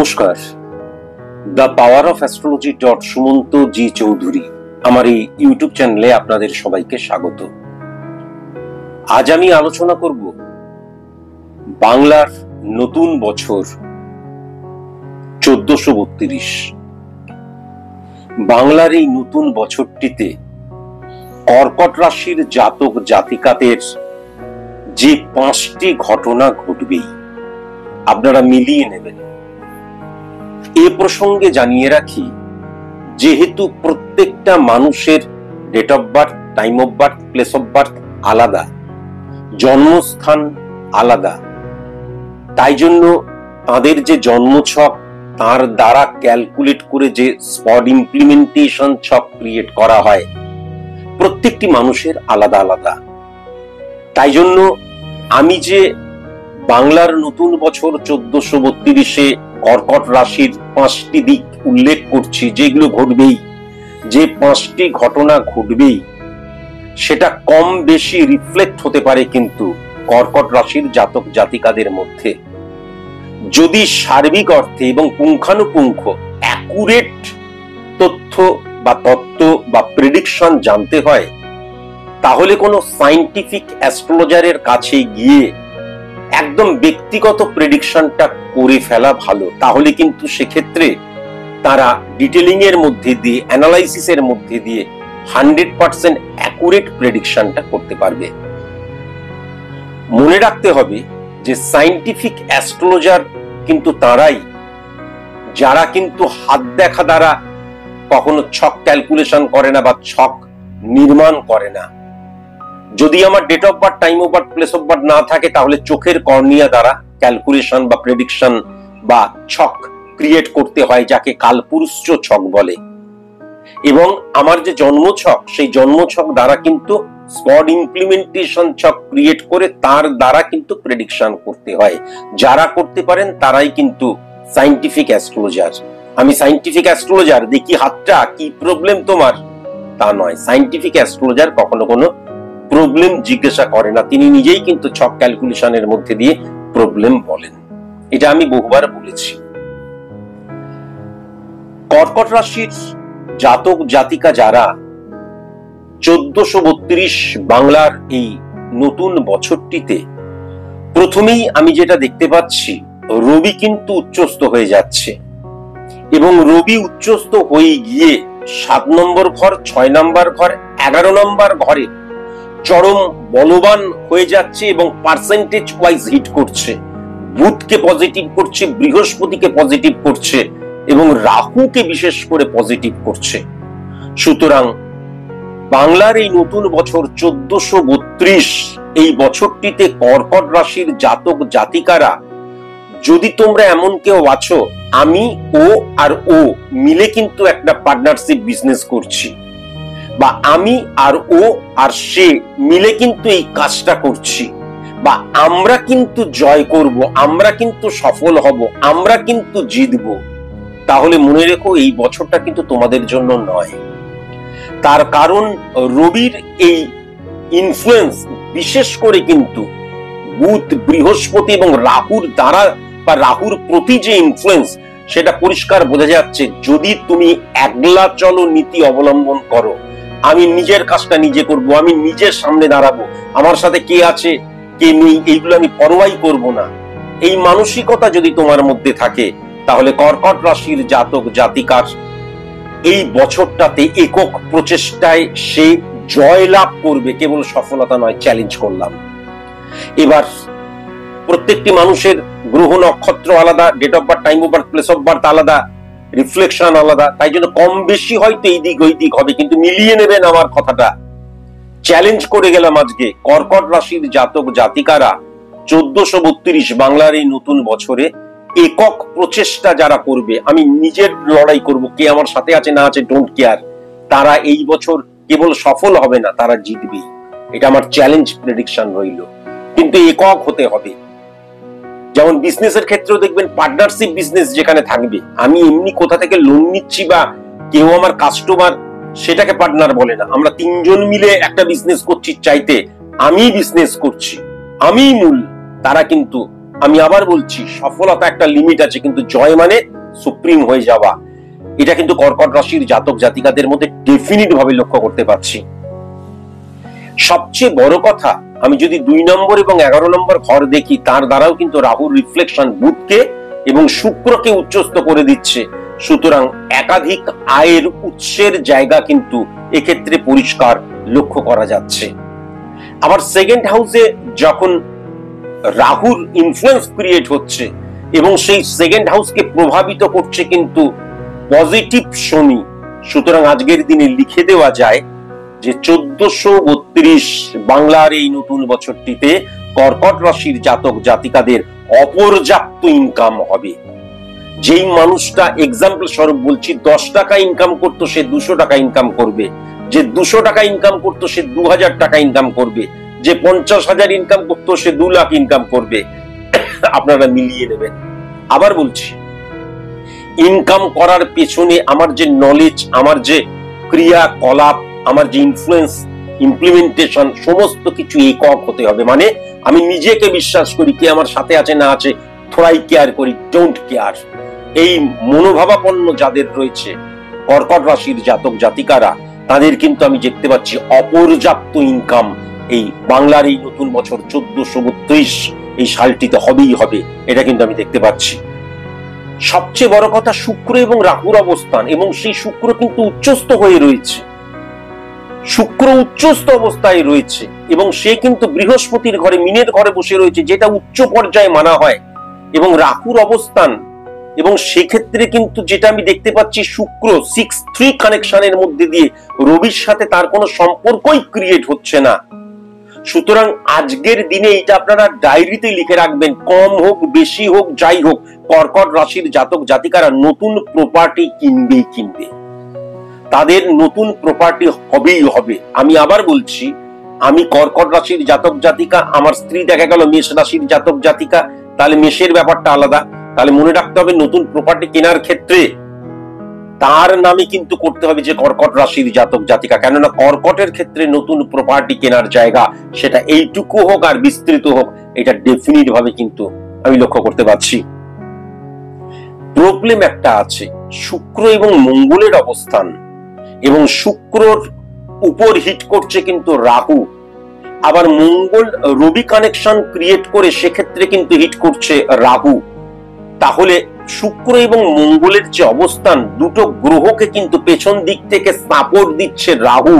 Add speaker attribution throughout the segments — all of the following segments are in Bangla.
Speaker 1: নমস্কার। The power of astrology Sumanta G Chowdhury আমার এই ইউটিউব চ্যানেলে আপনাদের সবাইকে স্বাগত। আজ আমি আলোচনা করব বাংলার নতুন বছর 1432। বাংলার এই নতুন বছরটিতে কর্কট রাশির জাতক জাতিকাদের যে 5টি ঘটনা ঘটবেই আপনারা মিলিয়ে নেবেন। এ প্রসঙ্গে জানিয়ে রাখি, যেহেতু প্রত্যেকটা মানুষের date of birth, time of birth, place of birth আলাদা, জন্মস্থান আলাদা, তাই জন্য তাদের যে জন্মছক তার দ্বারা ক্যালকুলেট করে যে স্পট ইমপ্লিমেন্টেশন ছক ক্রিয়েট করা হয় প্রত্যেকটি মানুষের আলাদা আলাদা। তাই জন্য আমি যে বাংলার নতুন বছর 1432-এ কর্কট রাশির 5টি দিক উল্লেখ করছি, যেগুলো ঘটবেই, যে 5টি ঘটনা ঘটবেই, সেটা কম বেশি রিফ্লেক্ট হতে পারে কিন্তু কর্কট রাশির জাতক জাতিকাদের মধ্যে। যদি সার্বিক অর্থে এবং পুঙ্খানুপুঙ্খ অ্যাকুরেট তথ্য বা তত্ত্ব বা প্রেডিকশন জানতে হয়, তাহলে কোনো সায়েন্টিফিক অ্যাস্ট্রোলজারের কাছে গিয়ে একদম ব্যক্তিগত প্রেডিকশনটা করে ফেলা ভালো। তাহলে কিন্তু সেক্ষেত্রে তারা ডিটেলিং এর মধ্যে দিয়ে, অ্যানালাইসিসের মধ্যে দিয়ে 100% অ্যাকুরেট প্রেডিকশনটা করতে পারবে। মনে রাখতে হবে যে সায়েন্টিফিক অ্যাস্ট্রোলজার কিন্তু তারাই যারা কিন্তু হাত দেখা দ্বারা কখনো ছক ক্যালকুলেশন করে না বা ছক নির্মাণ করে না। যদি আমার date of birth, time of birth, place of birth না থাকে, তাহলে চোখের কর্নিয়া দ্বারা ক্যালকুলেশন বা প্রেডিকশন বা ছক ক্রিয়েট করতে হয়, যাকে কালপুরুষ ছক বলে। এবং আমার যে জন্মছক, সেই জন্মছক দ্বারা কিন্তু স্পট ইমপ্লিমেন্টেশন ছক ক্রিয়েট করে তার দ্বারা কিন্তু প্রেডিকশন করতে হয়। যারা করতে পারেন তারাই কিন্তু সায়েন্টিফিক অ্যাস্ট্রোলজার। আমি সায়েন্টিফিক অ্যাস্ট্রোলজার, দেখি হাতটা কি প্রবলেম তোমার, তা নয়। সায়েন্টিফিক অ্যাস্ট্রোলজার কখনো কোনো প্রবলেম জিজ্ঞাসা করে না, তিনি নিজেই কিন্তু ছক ক্যালকুলেশনের মধ্যে দিয়ে প্রবলেম বলেন। এটা আমি বহুবার বলেছি। কর্কট রাশির জাতক জাতিকা যারা 1432 বাংলার এই নতুন বছরটিতে, প্রথমেই আমি যেটা দেখতে পাচ্ছি, রবি কিন্তু উচ্চস্থ হয়ে যাচ্ছে এবং রবি উচ্চস্থ হয়ে গিয়ে 7 নম্বর ঘর, 6 নম্বর ঘর, 11 নম্বর ঘরে চরম বলবান হয়ে যাচ্ছে এবং পার্সেন্টেজ ওয়াইজ হিট করছে। বুধকে পজিটিভ করছে, বৃহস্পতিকে পজিটিভ করছে এবং রাহুকে বিশেষ করে পজিটিভ করছে। সুতরাং বাংলার এই নতুন বছর 1432, এই বছরটিতে কর্কট রাশির জাতক জাতিকারা, যদি তোমরা এমন কেউ আছো, আমি ও আর ও মিলে কিন্তু একটা পার্টনারশিপ বিজনেস করছি, বা আমি আর ও আর সে মিলে কিন্তু এই কাজটা করছি, বা আমরা কিন্তু জয় করব, আমরা কিন্তু সফল হব, আমরা কিন্তু জিতব, তাহলে মনে রেখো এই বছরটা কিন্তু তোমাদের জন্য নয়। তার কারণ রবির এই ইনফ্লুয়েন্স, বিশেষ করে কিন্তু বুধ, বৃহস্পতি এবং রাহুর দ্বারা বা রাহুর প্রতি যে ইনফ্লুয়েন্স, সেটা পরিষ্কার বোঝা যাচ্ছে। যদি তুমি একলা চলো নীতি অবলম্বন করো, আমি নিজের কাজটা নিজে করব, আমি নিজের সামনে দাঁড়াবো, আমার সাথে কে আছে কে নেই এইগুলো আমি পরোয়াই করব না, এই মানসিকতা যদি তোমার মধ্যে থাকে, তাহলে কর্কট রাশির জাতক জাতিকার এই বছরটাতে একক প্রচেষ্টায় সে জয় লাভ করবে, কেবল সফলতা নয়। চ্যালেঞ্জ করলাম। এবার প্রত্যেকটি মানুষের গ্রহ নক্ষত্র আলাদা, date of birth, time of birth, place of birth আলাদা, রিফ্লেকশন আলাদা, তাই জন্য কম বেশি হয়তো এই দিক ওই দিক হবে, কিন্তু মিলিয়ে নেবেন আমার কথাটা। চ্যালেঞ্জ করে গেলাম আজকে, কর্কট রাশির জাতক জাতিকারা 1432 বাংলার এই নতুন বছরে একক প্রচেষ্টা যারা করবে, আমি নিজের লড়াই করব, কে আমার সাথে আছে না আছে ডোন্ট কেয়ার, তারা এই বছর কেবল সফল হবে না, তারা জিতবেই। এটা আমার চ্যালেঞ্জ প্রেডিকশন রইল, কিন্তু একক হতে হবে। যেমন বিজনেসের ক্ষেত্রেও দেখবেন পার্টনারশিপ বিজনেস যেখানে থাকবে, আমি এমনি কোথা থেকে লোন নিচ্ছি বা কেউ আমার কাস্টমার, সেটাকে পার্টনার বলে না। আমরা 3 জন মিলে একটা বিজনেস করছি, চাইতে আমি বিজনেস করছি, আমি মূল, তারা কিন্তু, আমি আবার বলছি, সফলতা একটা লিমিট আছে, কিন্তু জয় মানে সুপ্রিম হয়ে যাওয়া, এটা কিন্তু কর্কট রাশির জাতক জাতিকাদের মধ্যে ডেফিনিট ভাবে লক্ষ্য করতে পারছি। সবচেয়ে বড় কথা, আমি যদি 2 নম্বর এবং 11 নম্বর ঘর দেখি, তার দ্বারাও কিন্তু রাহুর রিফ্লেকশন বুধকে এবং শুক্রকে উচ্চস্থ করে দিচ্ছে। সুতরাং একাধিক আয়ের উৎসের জায়গা কিন্তু এক্ষেত্রে পরিষ্কার লক্ষ্য করা যাচ্ছে। আবার সেকেন্ড হাউসে যখন রাহুর ইনফ্লুয়েন্স ক্রিয়েট হচ্ছে এবং সেই সেকেন্ড হাউসকে প্রভাবিত করছে কিন্তু পজিটিভ শনি, সুতরাং আজকের দিনে লিখে দেওয়া যায় যে 1432 বাংলার এই নতুন বছরটিতে কর্কট রাশির জাতক জাতিকাদের অপর্যাপ্ত ইনকাম হবে। যেই মানুষটা এক্সাম্পল স্বরূপ বলছি 10 টাকা ইনকাম করতো সে 200 টাকা ইনকাম করবে, যে 200 টাকা ইনকাম করতো সে 2000 টাকা ইনকাম করবে, যে 50,000 ইনকাম করতো সে 2 লাখ ইনকাম করবে। আপনারা মিলিয়ে নেবেন। আবার বলছি, ইনকাম করার পেছনে আমার যে নলেজ, আমার যে ক্রিয়াকলাপ, আমার যে ইনফ্লুয়েন্স, ইমপ্লিমেন্টেশন, সমস্ত কিছু একক হতে হবে। মানে আমি নিজেকে বিশ্বাস করি, কে আমার সাথে আছে না আছে থোড়াই কেয়ার করি, ডোন্ট কেয়ার। এই মনোভাবাপন্ন যাদের রয়েছে কর্কট রাশির জাতক জাতিকারা, তাদের কিন্তু আমি দেখতে পাচ্ছি অপর্যাপ্ত ইনকাম এই বাংলার এই নতুন বছর 1432 এই সালটিতে হবেই হবে, এটা কিন্তু আমি দেখতে পাচ্ছি। সবচেয়ে বড় কথা, শুক্র এবং রাহুর অবস্থান, এবং সেই শুক্র কিন্তু উচ্চস্থ হয়ে রয়েছে, শুক্র উচ্চস্থ অবস্থায় রয়েছে এবং সে কিন্তু বৃহস্পতির ঘরে, মিনের ঘরে বসে রয়েছে, যেটা উচ্চ পর্যায়ে মানা হয়, এবং রাহুর অবস্থান, এবং সেক্ষেত্রে কিন্তু যেটা আমি দেখতে পাচ্ছি, শুক্র 6-3 কানেকশনের মধ্যে দিয়ে রবির সাথে তার কোনো সম্পর্কই ক্রিয়েট হচ্ছে না। সুতরাং আজকের দিনে এটা আপনারা ডায়েরিতে লিখে রাখবেন, কম হোক বেশি হোক যাই হোক, কর্কট রাশির জাতক জাতিকারা নতুন প্রপার্টি কিনবেই কিনবে, তাদের নতুন প্রপার্টি হবেই হবে। আমি আবার বলছি, আমি কর্কট রাশির জাতক জাতিকা, আমার স্ত্রী দেখা গেল মেষ রাশির জাতক জাতিকা, তাহলে মেষের ব্যাপারটা আলাদা। তাহলে মনে রাখতে হবে, নতুন প্রপার্টি কেনার ক্ষেত্রে তার নামে কিন্তু করতে হবে যে কর্কট রাশির জাতক জাতিকা, কেননা কর্কটের ক্ষেত্রে নতুন প্রপার্টি কেনার জায়গা, সেটা এইটুকু হোক আর বিস্তৃত হোক, এটা ডেফিনিট ভাবে কিন্তু আমি লক্ষ্য করতে পারছি। প্রবলেম একটা আছে, শুক্র এবং মঙ্গলের অবস্থান, এবং শুক্রর উপর হিট করছে কিন্তু রাহু, আবার মঙ্গল রবি কানেকশন ক্রিয়েট করে সেক্ষেত্রে কিন্তু হিট করছে রাহু। তাহলে শুক্র এবং মঙ্গলের যে অবস্থান, দুটো গ্রহকে কিন্তু পেছন দিক থেকে সাপোর্ট দিচ্ছে রাহু।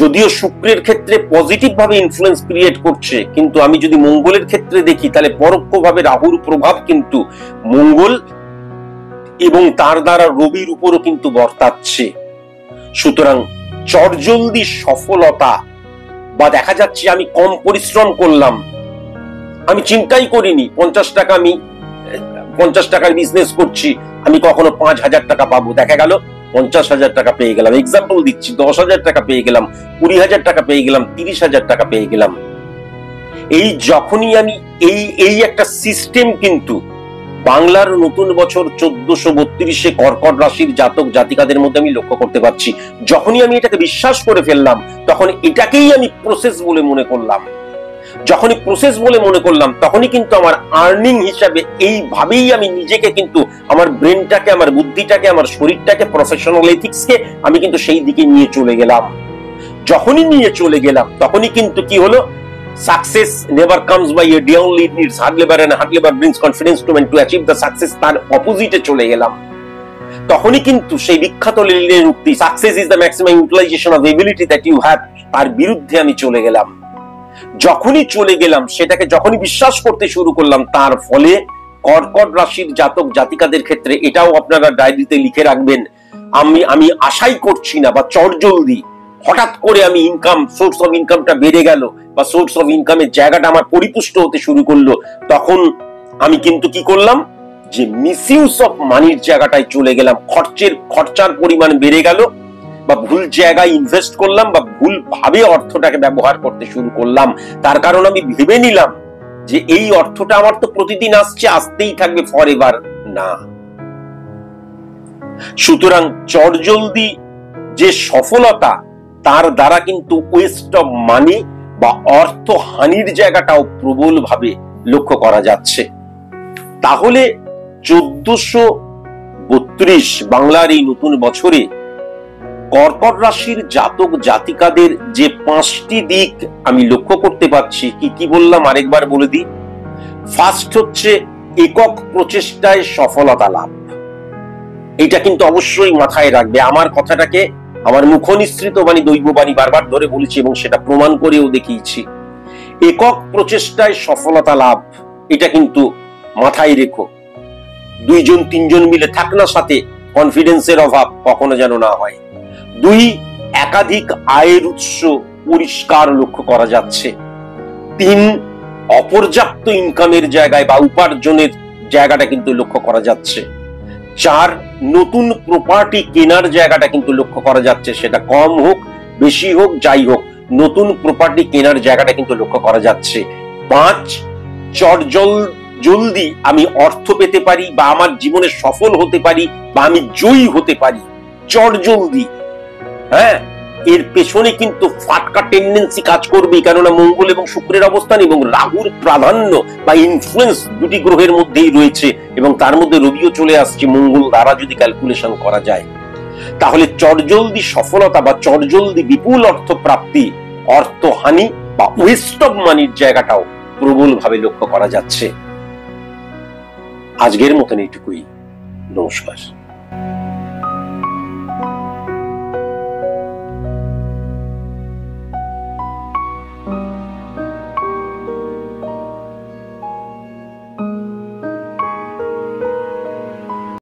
Speaker 1: যদিও শুক্রের ক্ষেত্রে পজিটিভ ভাবে ইনফ্লুয়েন্স ক্রিয়েট করছে, কিন্তু আমি যদি মঙ্গলের ক্ষেত্রে দেখি, তাহলে পরোক্ষভাবে রাহুর প্রভাব কিন্তু মঙ্গল এবং তার দ্বারা রবির উপরও কিন্তু বর্তাচ্ছে। সুতরাং চটজলদি সফলতা, বা দেখা যাচ্ছে আমি কম পরিশ্রম করলাম, আমি চিন্তাই করিনি 50 টাকা, আমি 50 টাকার বিজনেস করছি, আমি কখনো 5,000 টাকা পাবো, দেখা গেল 50,000 টাকা পেয়ে গেলাম। এক্সাম্পল দিচ্ছি, 10,000 টাকা পেয়ে গেলাম, 20,000 টাকা পেয়ে গেলাম, 30,000 টাকা পেয়ে গেলাম। এই যখনই আমি এই একটা সিস্টেম কিন্তু বাংলার নতুন বছর 1432 কর্কট রাশির জাতক জাতিকাদের মধ্যে আমি লক্ষ্য করতে পারছি। যখনই আমি এটাকে বিশ্বাস করে ফেললাম, তখন এটাকেই আমি প্রসেস বলে মনে করলাম। যখনই প্রসেস বলে মনে করলাম, তখনই কিন্তু আমার আর্নিং হিসাবে এইভাবেই আমি নিজেকে কিন্তু, আমার ব্রেনটাকে, আমার বুদ্ধিটাকে, আমার শরীরটাকে, প্রফেশনাল এথিক্সকে আমি কিন্তু সেই দিকে নিয়ে চলে গেলাম। যখনই নিয়ে চলে গেলাম, তখনই কিন্তু কি হলো, success never comes by a day only, it needs hard labor and hard labor brings confidence to achieve the success, তার অপোজিটে চলে গেলাম। তখনই কিন্তু সেই বিখ্যাত লেনিনের উক্তি, success is the maximum utilization of ability that you have, তার বিরুদ্ধে আমি চলে গেলাম। যখনই চলে গেলাম, সেটাকে যখনই বিশ্বাস করতে শুরু করলাম, তার ফলে কর্কট রাশির জাতক জাতিকাদের ক্ষেত্রে, এটাও আপনারা ডায়েরিতে লিখে রাখবেন, আমি আশাই করছি না, বা চটজলদি হঠাৎ করে আমি ইনকাম, সোর্স অফ ইনকামটা বেড়ে গেল, বা সোর্স অফ ইনকামের জায়গাটা আমার পরিপুষ্ট হতে শুরু করলো, তখন আমি কিন্তু কি করলাম, যে মিসইউজ অফ মানির জায়গাটায় চলে গেলাম। খরচার পরিমাণ বেড়ে গেল, বা ভুল জায়গায় ইনভেস্ট করলাম, বা ভুল ভাবে অর্থটাকে ব্যবহার করতে শুরু করলাম। তার কারণ আমি ভেবে নিলাম যে এই অর্থটা আমার তো প্রতিদিন আসছে, আসতেই থাকবে, ফরএভার না। সুতরাং চটজলদি যে সফলতা, তার দ্বারা কিন্তু ওয়েস্ট অফ মানি বা অর্থ হানির জায়গাটাও প্রবলভাবে লক্ষ্য করা যাচ্ছে। তাহলে 32 বাংলার এই নতুন বছরে কর্কট রাশির জাতক জাতিকাদের যে 5টি দিক আমি লক্ষ্য করতে পারছি, কি কি বললাম আরেকবার বলে দিই। ফার্স্ট হচ্ছে একক প্রচেষ্টায় সফলতা লাভ। এটা কিন্তু অবশ্যই মাথায় রাখবে। আমার কথাটাকে আমার মুখনিসৃত বাণী দৈববাণী বারবার ধরে বলেছি এবং সেটা প্রমাণ করেও দেখিয়েছি। একক প্রচেষ্টায় সফলতা লাভ, এটা কিন্তু মাথায় রেখো। 2 জন 3 জন মিলে থাক না সাথে, কনফিডেন্সের অভাব কখনো যেন না হয়। 2, একাধিক আয়ের উৎস পরিষ্কার লক্ষ্য করা যাচ্ছে। 3, অপর্যাপ্ত ইনকামের জায়গায় বা উপার্জনের জায়গাটা কিন্তু লক্ষ্য করা যাচ্ছে। 4, নতুন প্রপার্টি কেনার জায়গাটা কিন্তু লক্ষ্য করা যাচ্ছে, সেটা কম হোক বেশি হোক যাই হোক, নতুন প্রপার্টি কেনার জায়গাটা কিন্তু লক্ষ্য করা যাচ্ছে। 5, জলদি আমি অর্থ পেতে পারি বা আমার জীবনে সফল হতে পারি বা আমি জয়ী হতে পারি, জলদি। হ্যাঁ, এর পেছনে কিন্তু ফাটকা টেন্ডেন্সি কাজ করবে, কেননা মঙ্গল এবং শুক্রের অবস্থান এবং রাহুর প্রাধান্য বা ইনফ্লুয়েন্স দুটি গ্রহের মধ্যেই রয়েছে এবং তার মধ্যে রবিও চলে আসছে। মঙ্গল দ্বারা যদি ক্যালকুলেশন করা যায়, তাহলে চটজলদি সফলতা বা চটজলদি বিপুল অর্থ প্রাপ্তি, অর্থহানি বা ওয়েস্ট অফ মানির জায়গাটাও প্রবলভাবে লক্ষ্য করা যাচ্ছে। আজকের মতন এইটুকুই। নমস্কার।